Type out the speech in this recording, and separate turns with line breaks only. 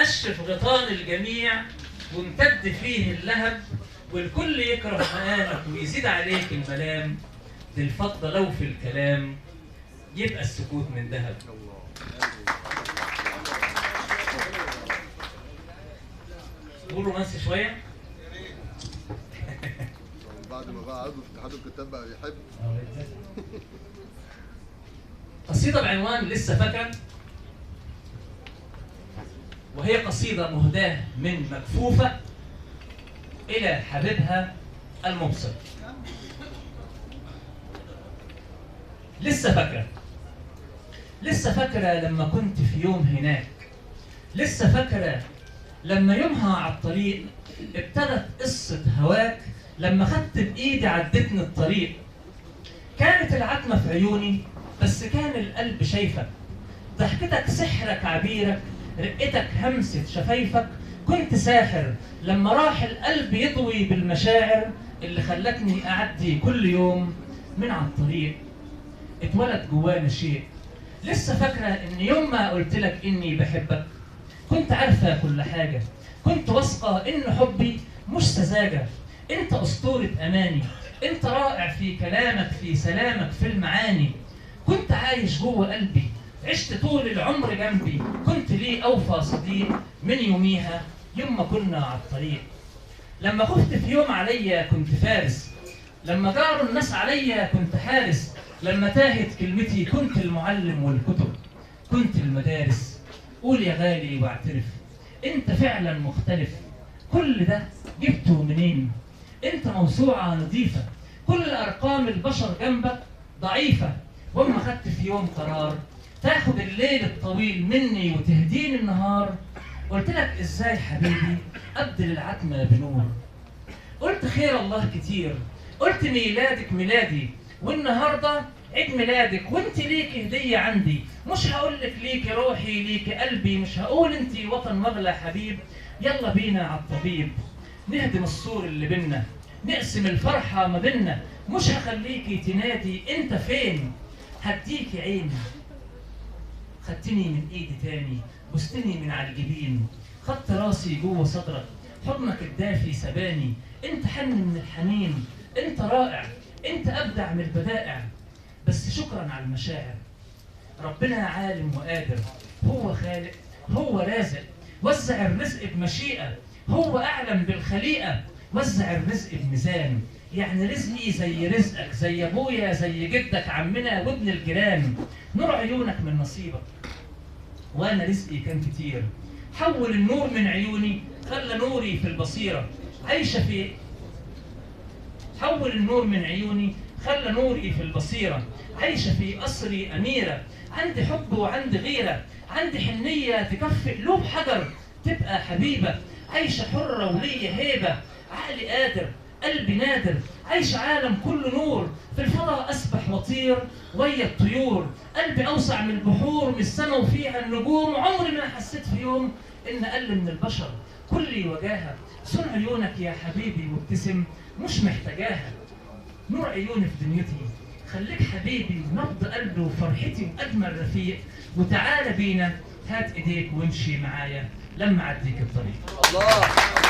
أشرف غطان الجميع وامتد فيه اللهب، والكل يكره مقامك ويزيد عليك الملام. دي الفضة لو في الكلام يبقى السكوت من ذهب. قول رومانسي شوية.
بعد ما بقى عضو في اتحاد الكتاب بقى يحب.
قصيدة بعنوان لسه فاكرة، وهي قصيدة مهداة من مكفوفة إلى حبيبها المبصر. لسه فاكرة، لسه فاكرة لما كنت في يوم هناك، لسه فاكرة لما يومها على الطريق ابتدت قصة هواك، لما خدت بإيدي عدتني الطريق. كانت العتمة في عيوني بس كان القلب شايفك، ضحكتك سحرك عبيرك، رقتك همسة شفايفك. كنت ساحر لما راح القلب يضوي بالمشاعر اللي خلتني أعدي كل يوم من على الطريق. اتولد جوانا شيء. لسه فاكرة إن يوم ما قلت لك إني بحبك كنت عارفة كل حاجة، كنت واثقة إن حبي مش سذاجة. أنت أسطورة أماني، أنت رائع في كلامك، في سلامك، في المعاني. كنت عايش جوه قلبي، عشت طول العمر جنبي، كنت لي أوفى صديق من يوميها يوم ما كنا على الطريق. لما خفت في يوم عليا كنت فارس، لما جاروا الناس عليا كنت حارس، لما تاهت كلمتي كنت المعلم والكتب، كنت المدارس. قول يا غالي واعترف، انت فعلا مختلف. كل ده جبته منين؟ انت موسوعة نظيفة، كل ارقام البشر جنبك ضعيفة. واما خدت في يوم قرار تاخد الليل الطويل مني وتهديني النهار، قلت لك ازاي حبيبي ابدل العتمة بنور. قلت خير الله كتير، قلت ميلادك ميلادي، والنهارده عيد ميلادك، وانت ليك هديه عندي. مش هقول لك ليكي روحي ليكي قلبي، مش هقول انت وطن مغلى حبيب. يلا بينا على الطبيب نهدم السور اللي بينا، نقسم الفرحه ما بينا. مش هخليكي تنادي انت فين، هديكي عيني. خدتني من ايدي تاني، بستني من على الجبين، خدت راسي جوه صدرك، حضنك الدافي سباني. انت حن من الحنين، انت رائع، انت ابدع من البدائع. بس شكرا على المشاعر، ربنا عالم وقادر، هو خالق هو رازق، وزع الرزق بمشيئة، هو اعلم بالخليقة. وزع الرزق بميزان، يعني رزقي زي رزقك، زي ابويا زي جدك عمنا وابن الجيران. نور عيونك من نصيبك، وانا رزقي كان كتير. حول النور من عيوني خلى نوري في البصيرة عايشة في. حول النور من عيوني خلى نوري في البصيرة عايشة في قصري أميرة. عندي حب وعندي غيرة، عندي حنية تكفي قلوب حجر تبقى حبيبة. عايشة حرة وليا هيبة، عقلي قادر قلبي نادر. عايش عالم كله نور، في الفضاء أسبح وطير ويا الطيور. قلبي أوسع من البحور، من السما وفيها النجوم. عمري ما حسيت في يوم إن أقل من البشر، كلي وجاهة. صون عيونك يا حبيبي وابتسم، مش محتاجاها. نور عيوني في دنيتي، خليك حبيبي نبض قلبي وفرحتي وأجمل رفيق. وتعالى بينا هات إيديك وامشي معايا لما أعديك الطريق.
الله.